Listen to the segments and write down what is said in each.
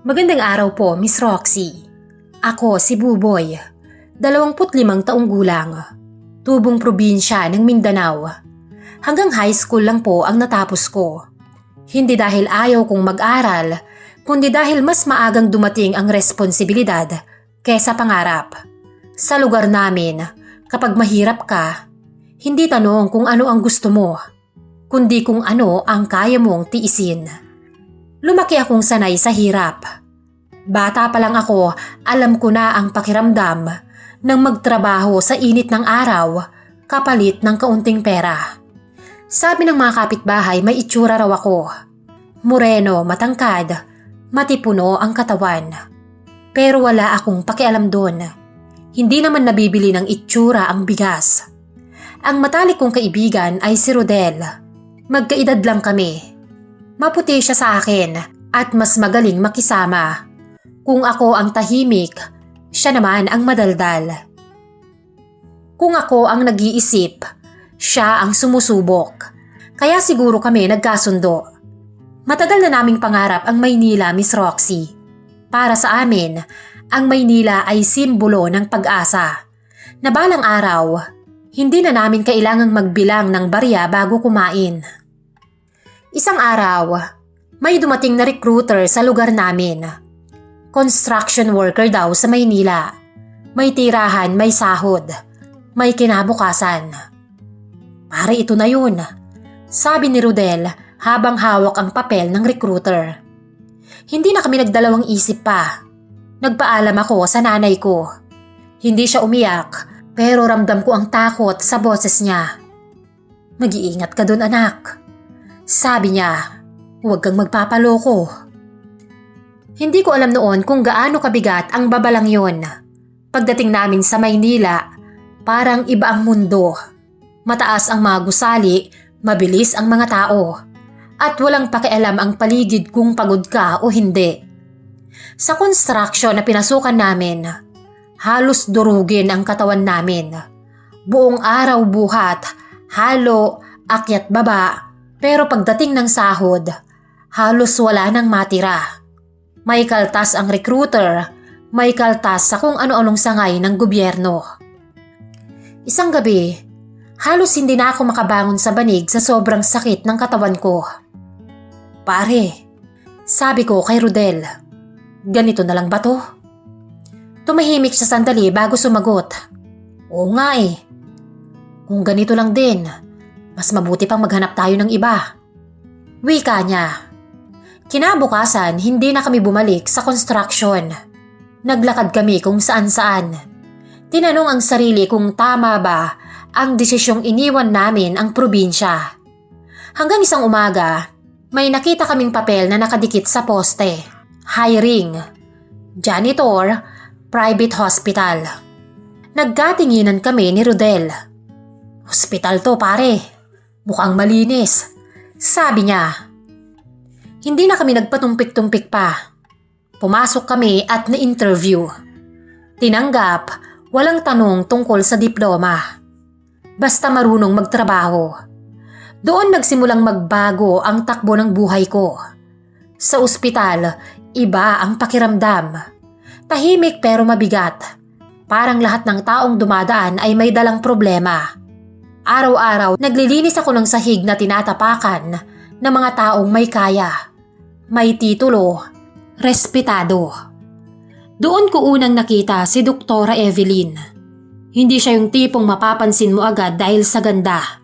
Magandang araw po, Miss Roxy. Ako si Buboy, 25 taong gulang, tubong probinsya ng Mindanao. Hanggang high school lang po ang natapos ko. Hindi dahil ayaw kong mag-aral, kundi dahil mas maagang dumating ang responsibilidad kesa pangarap. Sa lugar namin, kapag mahirap ka, hindi tanong kung ano ang gusto mo, kundi kung ano ang kaya mong tiisin. Lumaki akong sanay sa hirap. Bata pa lang ako, alam ko na ang pakiramdam ng magtrabaho sa init ng araw kapalit ng kaunting pera. Sabi ng mga kapitbahay may itsura raw ako. Moreno, matangkad, matipuno ang katawan. Pero wala akong pakialam doon. Hindi naman nabibili ng itsura ang bigas. Ang matalik kong kaibigan ay si Rodel. Magkaedad lang kami. Maputi siya sa akin at mas magaling makisama. Kung ako ang tahimik, siya naman ang madaldal. Kung ako ang nag-iisip, siya ang sumusubok. Kaya siguro kami nagkasundo. Matagal na naming pangarap ang Maynila, Miss Roxy. Para sa amin, ang Maynila ay simbolo ng pag-asa. Na balang araw, hindi na namin kailangang magbilang ng barya bago kumain. Isang araw, may dumating na recruiter sa lugar namin. Construction worker daw sa Maynila. May tirahan, may sahod, may kinabukasan. Pare, ito na yun, sabi ni Rodel habang hawak ang papel ng recruiter. Hindi na kami nagdalawang isip pa. Nagpaalam ako sa nanay ko. Hindi siya umiyak, pero ramdam ko ang takot sa boses niya. Mag-iingat ka dun, anak. Sabi niya, huwag kang magpapaloko. Hindi ko alam noon kung gaano kabigat ang babalang yon. Pagdating namin sa Maynila, parang iba ang mundo. Mataas ang mga gusali, mabilis ang mga tao, at walang pakialam ang paligid kung pagod ka o hindi. Sa construction na pinasukan namin, halos durugin ang katawan namin. Buong araw buhat, halo, akyat baba, pero pagdating ng sahod, halos wala nang matira. May kaltas ang recruiter, may kaltas sa kung ano-anong sangay ng gobyerno. Isang gabi, halos hindi na ako makabangon sa banig sa sobrang sakit ng katawan ko. Pare, sabi ko kay Rodel, ganito na lang ba to? Tumahimik siya sandali bago sumagot. Oo nga eh. Kung ganito lang din, mas mabuti pang maghanap tayo ng iba. Wika niya. Kinabukasan, hindi na kami bumalik sa construction. Naglakad kami kung saan-saan. Tinanong ang sarili kung tama ba ang desisyong iniwan namin ang probinsya. Hanggang isang umaga, may nakita kaming papel na nakadikit sa poste. Hiring. Janitor, private hospital. Nagkatinginan kami ni Rodel. Hospital to, pare. Mukhang malinis, sabi niya. Hindi na kami nagpatumpik-tumpik pa. Pumasok kami at na-interview. Tinanggap, walang tanong tungkol sa diploma. Basta marunong magtrabaho. Doon nagsimulang magbago ang takbo ng buhay ko. Sa ospital, iba ang pakiramdam. Tahimik pero mabigat. Parang lahat ng taong dumadaan ay may dalang problema. Araw-araw, naglilinis ako ng sahig na tinatapakan ng mga taong may kaya. May titulo, respetado. Doon ko unang nakita si Doktora Evelyn. Hindi siya yung tipong mapapansin mo agad dahil sa ganda.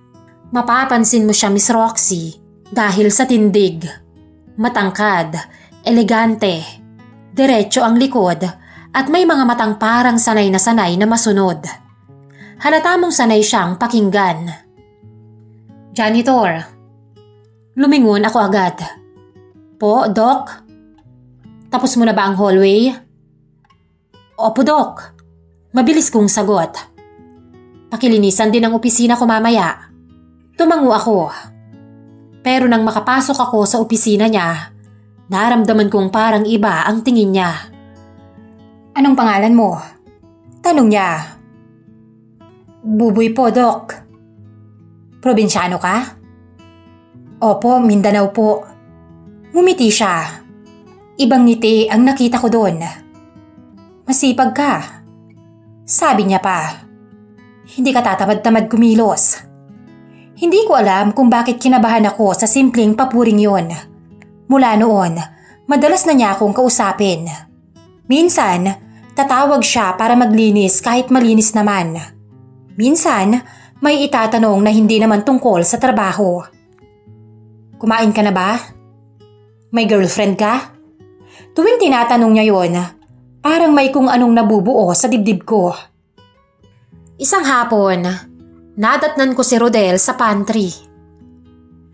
Mapapansin mo siya, Miss Roxy, dahil sa tindig. Matangkad, elegante, diretso ang likod at may mga matang parang sanay na masunod. Halata mong sanay siyang pakinggan. Janitor. Lumingon ako agad. Po, Doc? Tapos mo na ba ang hallway? Opo, Doc. Mabilis kong sagot. Pakilinisan din ang opisina ko mamaya. Tumango ako. Pero nang makapasok ako sa opisina niya, naramdaman kong parang iba ang tingin niya. Anong pangalan mo? Tanong niya. Buboy po, Doc. Probinsyano ka? Opo, Mindanao po. Ngumiti siya. Ibang ngiti ang nakita ko doon. Masipag ka. Sabi niya pa. Hindi ka tatamad-tamad kumilos. Hindi ko alam kung bakit kinabahan ako sa simpleng papuring yon. Mula noon, madalas na niya akong kausapin. Minsan, tatawag siya para maglinis kahit malinis naman. Minsan, may itatanong na hindi naman tungkol sa trabaho. Kumain ka na ba? May girlfriend ka? Tuwing tinatanong niya yon, parang may kung anong nabubuo sa dibdib ko. Isang hapon, nadatnan ko si Rodel sa pantry.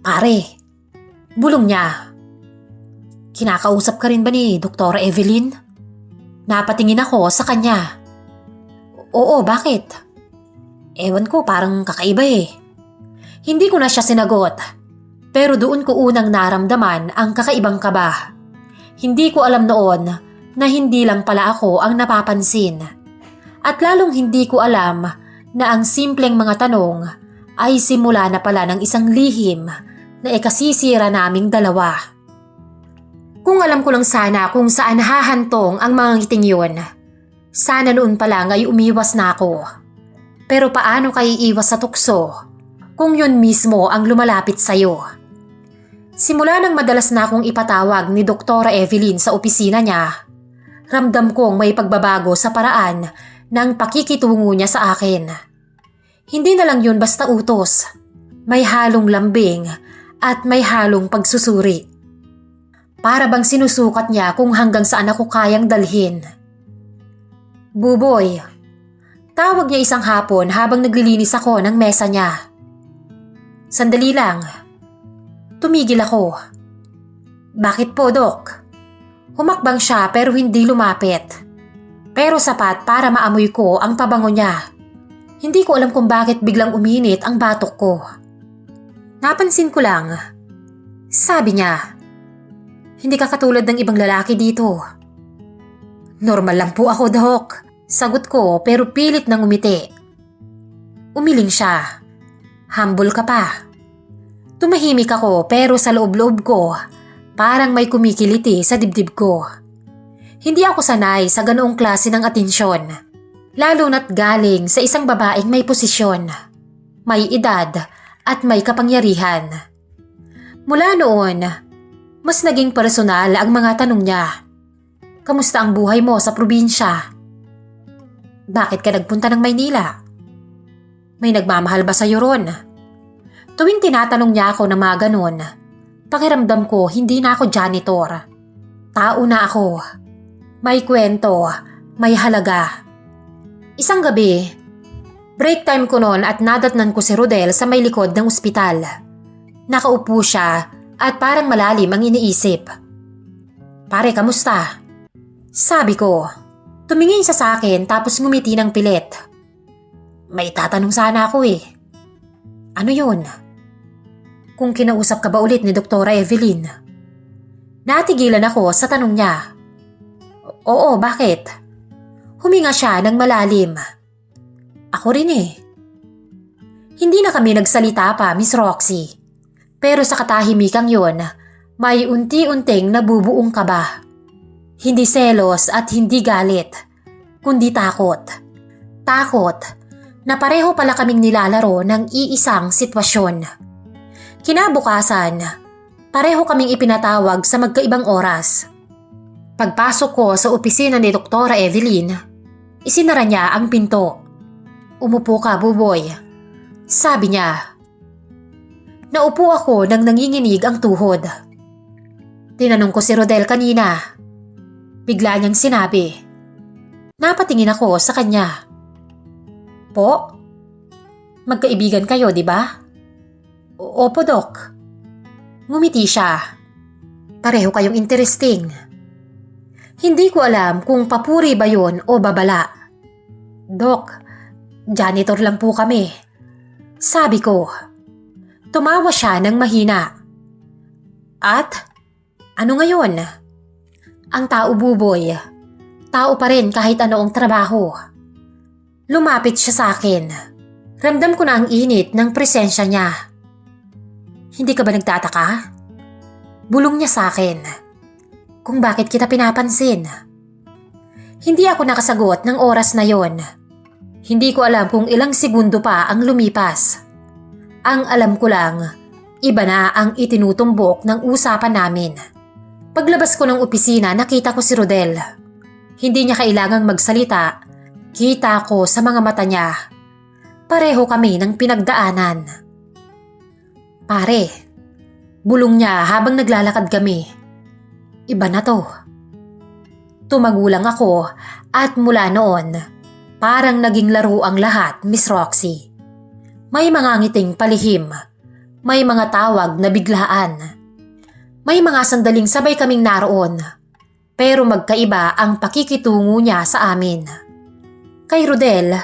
Pare, bulong niya. Kinakausap ka rin ba ni Dr. Evelyn? Napatingin ako sa kanya. Oo, bakit? Ewan ko, parang kakaiba eh. Hindi ko na siya sinagot, pero doon ko unang naramdaman ang kakaibang kaba. Hindi ko alam noon na hindi lang pala ako ang napapansin. At lalong hindi ko alam na ang simpleng mga tanong ay simula na pala ng isang lihim na ikasisira naming dalawa. Kung alam ko lang sana kung saan hahantong ang mga ngiting yun, sana noon pa lang ay umiwas na ako. Pero paano kayo iwas sa tukso kung yun mismo ang lumalapit sa'yo? Simula nang madalas na akong ipatawag ni Dr. Evelyn sa opisina niya, ramdam kong may pagbabago sa paraan ng pakikitungo niya sa akin. Hindi na lang yun basta utos, may halong lambing at may halong pagsusuri. Para bang sinusukat niya kung hanggang saan ako kayang dalhin. Buboy, tawag niya isang hapon habang naglilinis ako ng mesa niya. Sandali lang. Tumigil ako. Bakit po, Dok? Humakbang siya pero hindi lumapit. Pero sapat para maamoy ko ang pabango niya. Hindi ko alam kung bakit biglang uminit ang batok ko. Napansin ko lang. Sabi niya, hindi ka katulad ng ibang lalaki dito. Normal lang po ako, Dok. Sagot ko pero pilit nang umiti. Umiling siya. Humble ka pa. Tumahimik ako pero sa loob-loob ko, parang may kumikiliti sa dibdib ko. Hindi ako sanay sa ganoong klase ng atensyon, lalo na't galing sa isang babaeng may posisyon, may edad at may kapangyarihan. Mula noon, mas naging personal ang mga tanong niya. Kamusta ang buhay mo sa probinsya? Bakit ka nagpunta ng Maynila? May nagmamahal ba sa'yo ron? Tuwing tinatanong niya ako ng mga ganon, pakiramdam ko hindi na ako janitor. Tao na ako. May kwento, may halaga. Isang gabi, break time ko noon at nadatnan ko si Rodel sa may likod ng ospital. Nakaupo siya at parang malalim ang iniisip. Pare, kamusta? Sabi ko. Tumingin siya sa akin tapos ngumiti ng pilit. May tatanong sana ako eh. Ano yun? Kung kinausap ka ba ulit ni Dr. Evelyn? Natigilan ako sa tanong niya. Oo, bakit? Huminga siya ng malalim. Ako rin eh. Hindi na kami nagsalita pa, Miss Roxy. Pero sa katahimikang yun, may unti-unting nabubuong kaba. Hindi selos at hindi galit, kundi takot. Takot na pareho pala kaming nilalaro ng iisang sitwasyon. Kinabukasan, pareho kaming ipinatawag sa magkaibang oras. Pagpasok ko sa opisina ni Dr. Evelyn, isinara niya ang pinto. Umupo ka, Buboy. Sabi niya. Naupo ako nang nanginginig ang tuhod. Tinanong ko si Rodel kanina. Bigla niyang sinabi. Napatingin ako sa kanya. Po? Magkaibigan kayo, di ba? Opo, Dok. Ngumiti siya. Pareho kayong interesting. Hindi ko alam kung papuri ba yun o babala. Dok, janitor lang po kami. Sabi ko. Tumawa siya ng mahina. At? Ano ngayon? Ang tao, Buboy. Tao pa rin kahit ano ang trabaho. Lumapit siya sa akin. Ramdam ko na ang init ng presensya niya. Hindi ka ba nagtataka? Bulong niya sa akin. kung bakit kita pinapansin. Hindi ako nakasagot ng oras na yon. Hindi ko alam kung ilang segundo pa ang lumipas. Ang alam ko lang, iba na ang itinutumbok ng usapan namin. Paglabas ko ng opisina, nakita ko si Rodel. Hindi niya kailangang magsalita. Kita ko sa mga mata niya. Pareho kami ng pinagdaanan. Pare, bulong niya habang naglalakad kami. Iba na to. Tumagulang ako at mula noon, parang naging laro ang lahat, Miss Roxy. May mga ngiting palihim, may mga tawag na biglaan. May mga sandaling sabay kaming naroon, pero magkaiba ang pakikitungo niya sa amin. Kay Rodel,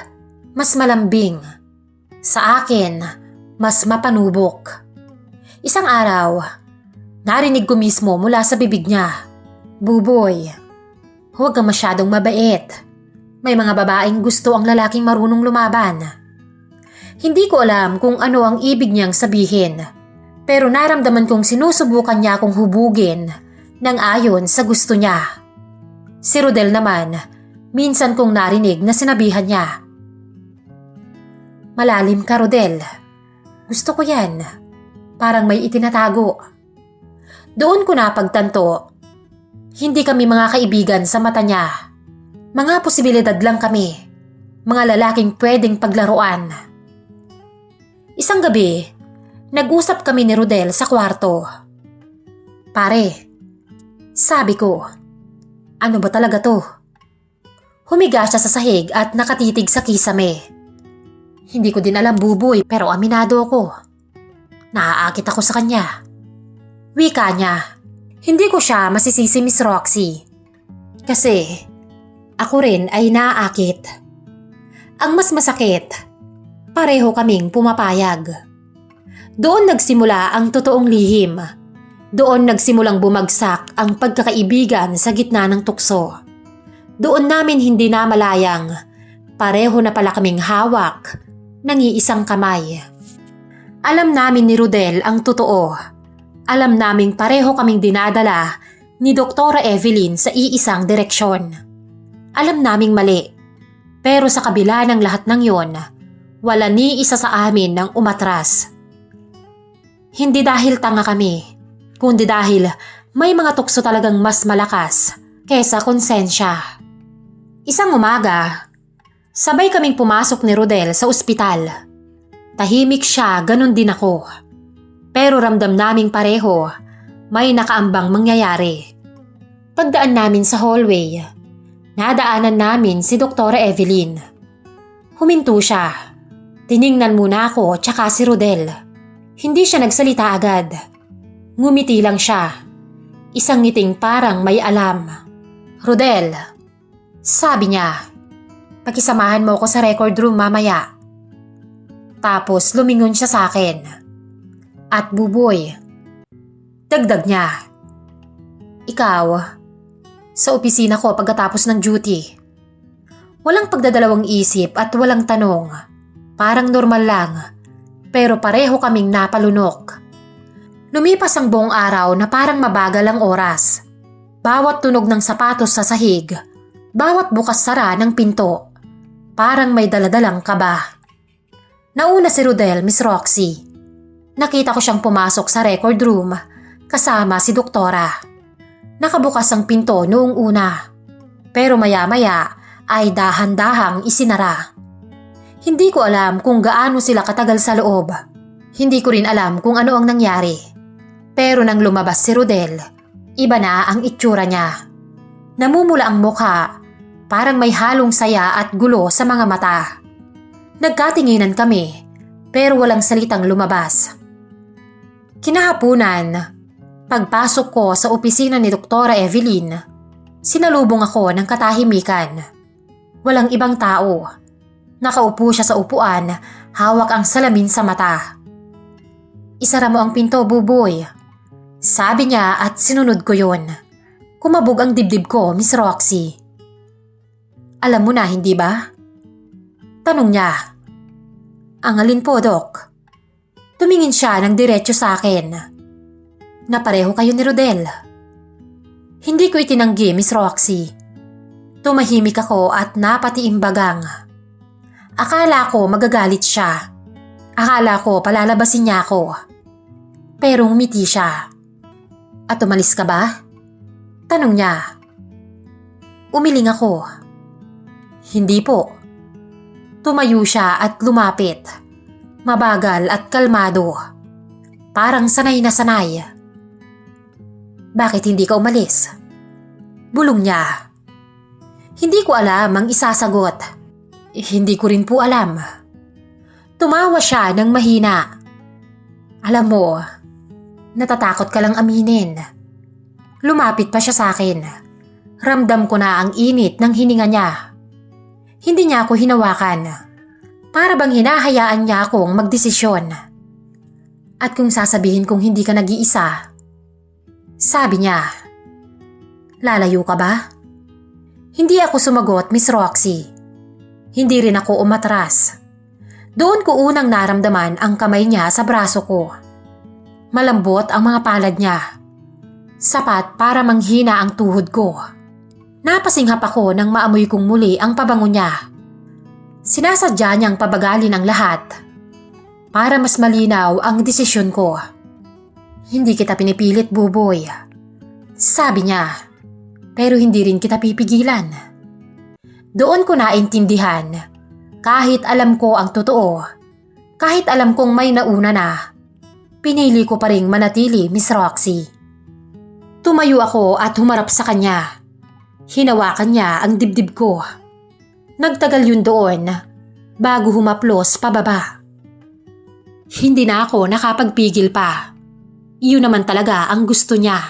mas malambing. Sa akin, mas mapanubok. Isang araw, narinig ko mismo mula sa bibig niya, "Buboy, huwag kang masyadong mabait. May mga babaeng gusto ang lalaking marunong lumaban." Hindi ko alam kung ano ang ibig niyang sabihin, pero naramdaman kong sinusubukan niya akong hubugin ng ayon sa gusto niya. Si Rodel naman, minsan kong narinig na sinabihan niya, "Malalim ka, Rodel. Gusto ko yan. Parang may itinatago." Doon ko napagtanto, hindi kami mga kaibigan sa mata niya. Mga posibilidad lang kami. Mga lalaking pwedeng paglaruan. Isang gabi, nag-usap kami ni Rodel sa kwarto. "Pare," sabi ko, "ano ba talaga to?" Humiga siya sa sahig at nakatitig sa kisame. Hindi ko din alam, Buboy, pero aminado ako. Naaakit ako sa kanya. Wika niya. Hindi ko siya masisisi, Miss Roxy. Kasi ako rin ay naaakit. Ang mas masakit, pareho kaming pumapayag. Doon nagsimula ang totoong lihim. Doon nagsimulang bumagsak ang pagkakaibigan sa gitna ng tukso. Doon namin hindi namalayang, pareho na pala kaming hawak ng iisang kamay. Alam namin ni Rodel ang totoo. Alam naming pareho kaming dinadala ni Doktora Evelyn sa iisang direksyon. Alam naming mali. Pero sa kabila ng lahat ng yon, wala ni isa sa amin nang umatras. Hindi dahil tanga kami, kundi dahil may mga tukso talagang mas malakas kesa konsensya. Isang umaga, sabay kaming pumasok ni Rodel sa ospital. Tahimik siya, ganun din ako. Pero ramdam naming pareho, may nakaambang mangyayari. Pagdaan namin sa hallway, nadaanan namin si Doktora Evelyn. Huminto siya. Tiningnan muna ako tsaka si Rodel. Hindi siya nagsalita agad. Ngumiti lang siya. Isang ngiting parang may alam. "Rodel," sabi niya, "pakisamahan mo ako sa record room mamaya." Tapos lumingon siya sa akin. "At Buboy," dagdag niya, "ikaw, sa opisina ko pagkatapos ng duty." Walang pagdadalawang isip at walang tanong. Parang normal lang, pero pareho kaming napalunok. Lumipas ang buong araw na parang mabagal ang oras. Bawat tunog ng sapatos sa sahig, bawat bukas-sara ng pinto, parang may daladalang kaba. Nauna si Rodel, Miss Roxy. Nakita ko siyang pumasok sa record room kasama si Doktora. Nakabukas ang pinto noong una, pero maya-maya ay dahan-dahang isinara. Hindi ko alam kung gaano sila katagal sa loob. Hindi ko rin alam kung ano ang nangyari. Pero nang lumabas si Rodel, iba na ang itsura niya. Namumula ang mukha, parang may halong saya at gulo sa mga mata. Nagkatinginan kami, pero walang salitang lumabas. Kinahapunan, pagpasok ko sa opisina ni Doktora Evelyn, sinalubong ako ng katahimikan. Walang ibang tao. Nakaupo siya sa upuan, hawak ang salamin sa mata. "Isara mo ang pinto, Buboy," sabi niya at sinunod ko yun. Kumabog ang dibdib ko, Miss Roxy. "Alam mo na, hindi ba?" tanong niya. "Ang alin po, Dok?" Tumingin siya ng diretso sa akin. "Na pareho kayo ni Rodel." Hindi ko itinanggi, Miss Roxy. Tumahimik ako at napatiimbagang. Akala ko magagalit siya. Akala ko palalabasin niya ako. Pero ngumiti siya. At umalis ka ba? Tanong niya. Umiling ako. Hindi po. Tumayo siya at lumapit. Mabagal at kalmado. Parang sanay na sanay. Bakit hindi ka umalis? Bulong niya. Hindi ko alam ang isasagot. Hindi ko rin po alam. Tumawa siya ng mahina. Alam mo, natatakot ka lang aminin. Lumapit pa siya sa akin. Ramdam ko na ang init ng hininga niya. Hindi niya ako hinawakan. Para bang hinahayaan niya akong magdesisyon. At kung sasabihin kong hindi ka nag-iisa, sabi niya, lalayo ka ba? Hindi ako sumagot, Miss Roxy. Hindi rin ako umatras. Doon ko unang naramdaman ang kamay niya sa braso ko. Malambot ang mga palad niya. Sapat para manghina ang tuhod ko. Napasinghap ako nang maamoy kong muli ang pabango niya. Sinasadya niyang pabagalin ang lahat. Para mas malinaw ang desisyon ko. Hindi kita pinipilit, Buboy. Sabi niya. Pero hindi rin kita pipigilan. Doon ko naintindihan, kahit alam ko ang totoo, kahit alam kong may nauna na, pinili ko pa ring manatili, Miss Roxy. Tumayo ako at humarap sa kanya. Hinawakan niya ang dibdib ko. Nagtagal yun doon, bago humaplos pababa. Hindi na ako nakapagpigil pa. Iyon naman talaga ang gusto niya.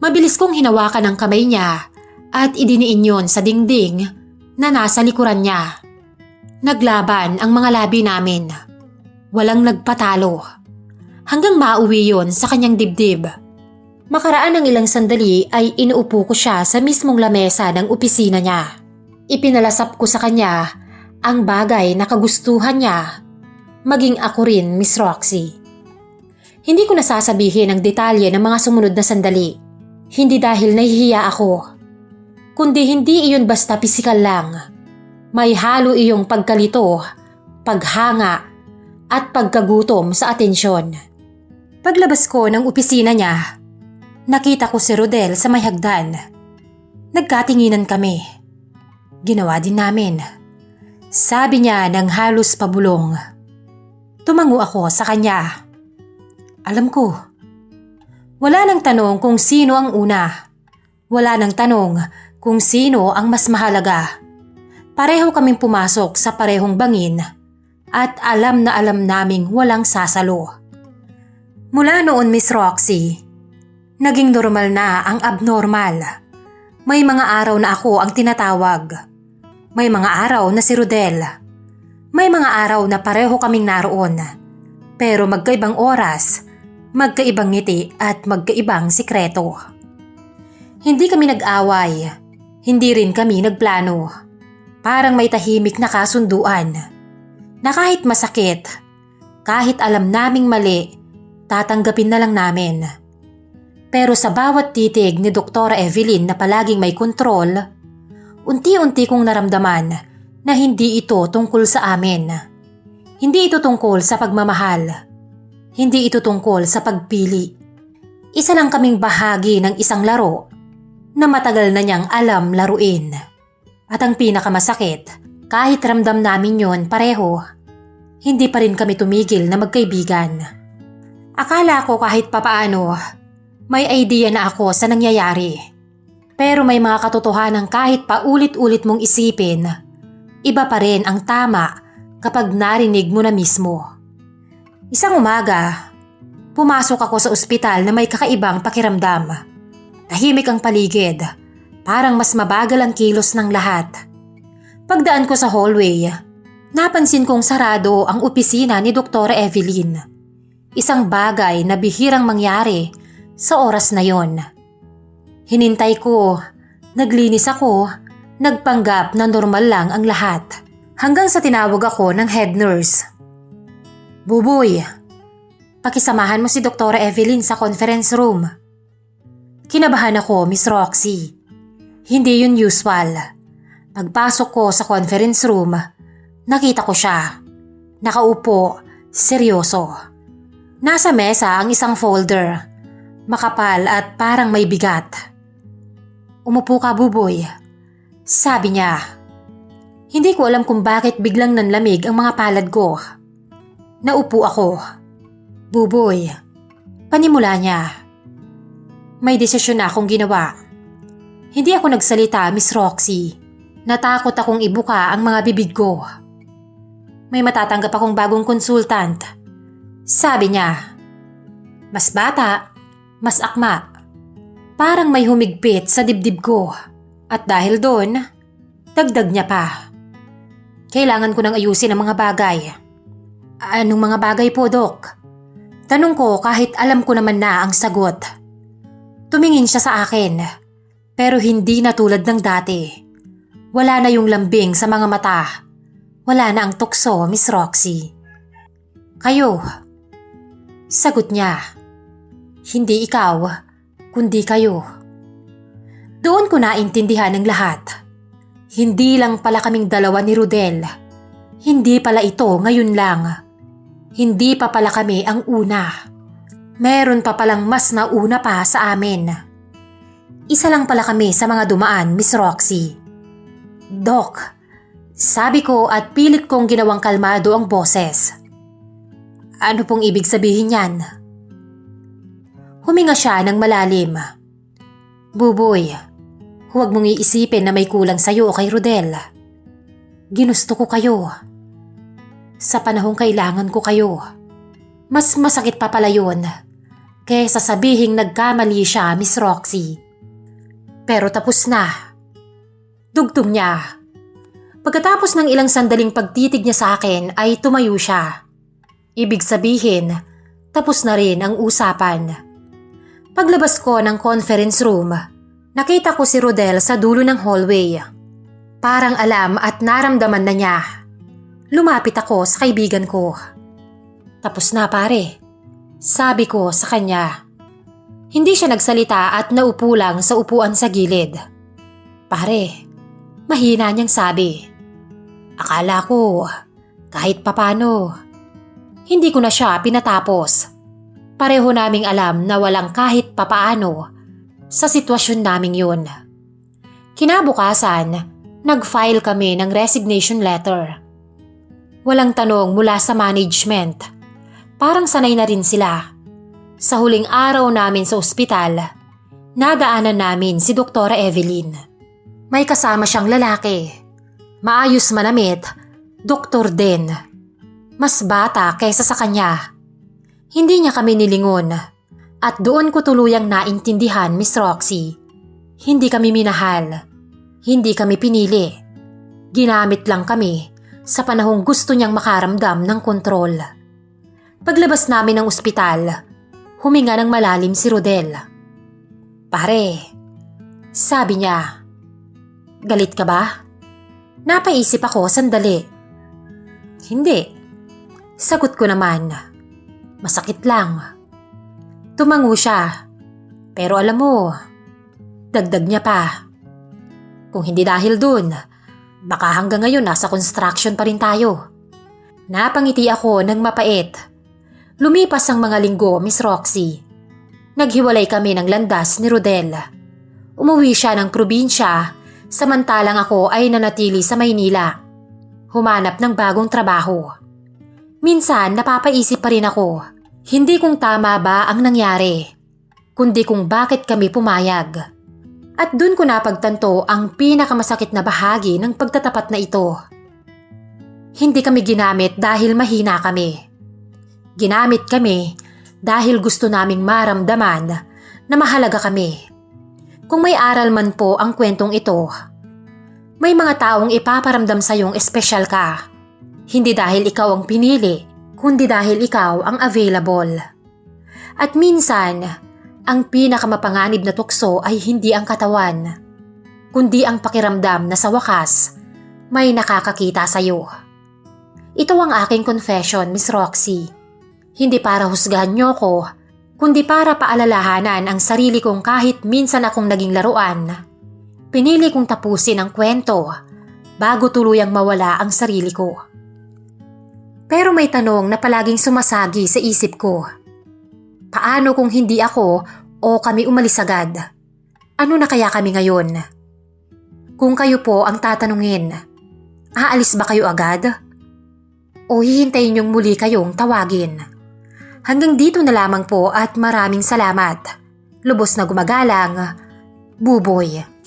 Mabilis kong hinawakan ang kamay niya at idiniin yon sa dingding na nasa likuran niya. Naglaban ang mga labi namin. Walang nagpatalo. Hanggang mauwi yon sa kanyang dibdib. Makaraan ng ilang sandali ay inuupo ko siya sa mismong lamesa ng opisina niya. Ipinalasap ko sa kanya ang bagay na kagustuhan niya. Maging ako rin, Miss Roxy. Hindi ko nasasabihin ang detalye ng mga sumunod na sandali. Hindi dahil nahihiya ako, kundi hindi iyon basta pisikal lang. May halo iyong pagkalito, paghanga, at pagkagutom sa atensyon. Paglabas ko ng opisina niya, nakita ko si Rodel sa may hagdan. Nagkatinginan kami. Ginawa din namin. Sabi niya ng halos pabulong. Tumango ako sa kanya. Alam ko. Wala nang tanong kung sino ang una. Wala nang tanong kung sino ang mas mahalaga. Pareho kaming pumasok sa parehong bangin at alam na alam naming walang sasalo. Mula noon, Miss Roxy, naging normal na ang abnormal. May mga araw na ako ang tinatawag. May mga araw na si Rodel. May mga araw na pareho kaming naroon. Pero magkaibang oras, magkaibang ngiti at magkaibang sikreto. Hindi kami nag-away, hindi rin kami nagplano. Parang may tahimik na kasunduan na kahit masakit, kahit alam naming mali, tatanggapin na lang namin. Pero sa bawat titig ni Dr. Evelyn na palaging may kontrol, unti-unti kong naramdaman na hindi ito tungkol sa amin. Hindi ito tungkol sa pagmamahal. Hindi ito tungkol sa pagpili. Isa lang kaming bahagi ng isang laro na matagal na niyang alam laruin. At ang pinakamasakit, kahit ramdam namin yon pareho, hindi pa rin kami tumigil na magkaibigan. Akala ko kahit papaano, may idea na ako sa nangyayari. Pero may mga katotohanan kahit paulit-ulit mong isipin, iba pa rin ang tama kapag narinig mo na mismo. Isang umaga, pumasok ako sa ospital na may kakaibang pakiramdam. Tahimik ang paligid, parang mas mabagal ang kilos ng lahat. Pagdaan ko sa hallway, napansin kong sarado ang opisina ni Dr. Evelyn. Isang bagay na bihirang mangyari sa oras na yon. Hinintay ko, naglinis ako, nagpanggap na normal lang ang lahat. Hanggang sa tinawag ako ng head nurse. Buboy, pakisamahan mo si Dr. Evelyn sa conference room. Kinabahan ako, Miss Roxy. Hindi yun usual. Pagpasok ko sa conference room, nakita ko siya. Nakaupo, seryoso. Nasa mesa ang isang folder. Makapal at parang may bigat. Umupo ka, Buboy. Sabi niya. Hindi ko alam kung bakit biglang nanlamig ang mga palad ko. Naupo ako. Buboy, panimula niya. May desisyon na akong ginawa. Hindi ako nagsalita, Miss Roxy. Natakot akong ibuka ang mga bibig ko. May matatanggap akong bagong consultant. Sabi niya. Mas bata, mas akma. Parang may humigpit sa dibdib ko. At dahil doon, dagdag niya pa. Kailangan ko nang ayusin ang mga bagay. Anong mga bagay po, Dok? Tanong ko kahit alam ko naman na ang sagot. Tumingin siya sa akin, pero hindi na tulad ng dati. Wala na yung lambing sa mga mata. Wala na ang tukso, Miss Roxy. Kayo. Sagot niya. Hindi ikaw, kundi kayo. Doon ko naintindihan ang lahat. Hindi lang pala kaming dalawa ni Rodel. Hindi pala ito ngayon lang. Hindi pa pala kami ang una. Meron pa palang mas nauna pa sa amin. Isa lang pala kami sa mga dumaan, Miss Roxy. Doc, sabi ko at pilit kong ginawang kalmado ang boses. Ano pong ibig sabihin yan? Huminga siya ng malalim. Buboy, huwag mong iisipin na may kulang sa'yo o kay Rodel. Ginusto ko kayo. Sa panahong kailangan ko kayo. Mas masakit pa pala yun kaysa sabihing nagkamali siya, Miss Roxy. Pero tapos na. Dugtong niya. Pagkatapos ng ilang sandaling pagtitig niya sa akin ay tumayo siya. Ibig sabihin, tapos na rin ang usapan. Paglabas ko ng conference room, nakita ko si Rodel sa dulo ng hallway. Parang alam at naramdaman na niya. Lumapit ako sa kaibigan ko. Tapos na, pare. Sabi ko sa kanya. Hindi siya nagsalita at naupo lang sa upuan sa gilid. Pare, mahina niyang sabi. Akala ko, kahit papano. Hindi ko na siya pinatapos. Pareho naming alam na walang kahit papaano sa sitwasyon naming yun. Kinabukasan, nag-file kami ng resignation letter. Walang tanong mula sa management. Parang sanay na rin sila. Sa huling araw namin sa ospital, nadaanan namin si Doktora Evelyn. May kasama siyang lalaki. Maayos manamit, doktor din. Mas bata kaysa sa kanya. Hindi niya kami nilingon. At doon ko tuluyang naintindihan, Miss Roxy. Hindi kami minahal. Hindi kami pinili. Ginamit lang kami sa panahong gusto niyang makaramdam ng kontrol. Paglabas namin ng ospital, huminga ng malalim si Rodel. Pare, sabi niya. Galit ka ba? Napaisip ako sandali. Hindi. Sagot ko naman. Masakit lang. Tumango siya. Pero alam mo, dagdag niya pa. Kung hindi dahil dun, baka hanggang ngayon nasa construction pa rin tayo. Napangiti ako ng mapait. Lumipas ang mga linggo, Miss Roxy. Naghiwalay kami ng landas ni Rodel. Umuwi siya ng probinsya, samantalang ako ay nanatili sa Maynila. Humanap ng bagong trabaho. Minsan napapaisip pa rin ako, hindi kung tama ba ang nangyari, kundi kung bakit kami pumayag. At dun ko napagtanto ang pinakamasakit na bahagi ng pagtatapat na ito. Hindi kami ginamit dahil mahina kami. Ginamit kami dahil gusto naming maramdaman na mahalaga kami. Kung may aral man po ang kwentong ito, may mga taong ipaparamdam sa iyong espesyal ka. Hindi dahil ikaw ang pinili, kundi dahil ikaw ang available. At minsan, ang pinakamapanganib na tukso ay hindi ang katawan, kundi ang pakiramdam na sa wakas, may nakakakita sa iyo. Ito ang aking confession, Miss Roxy. Hindi para husgahan niyo ko, kundi para paalalahanan ang sarili kong kahit minsan akong naging laruan. Pinili kong tapusin ang kwento bago tuluyang mawala ang sarili ko. Pero may tanong na palaging sumasagi sa isip ko. Paano kung hindi ako o kami umalis agad? Ano na kaya kami ngayon? Kung kayo po ang tatanungin, aalis ba kayo agad? O hihintayin niyong muli kayong tawagin? Hanggang dito na lamang po at maraming salamat. Lubos na gumagalang, Buboy.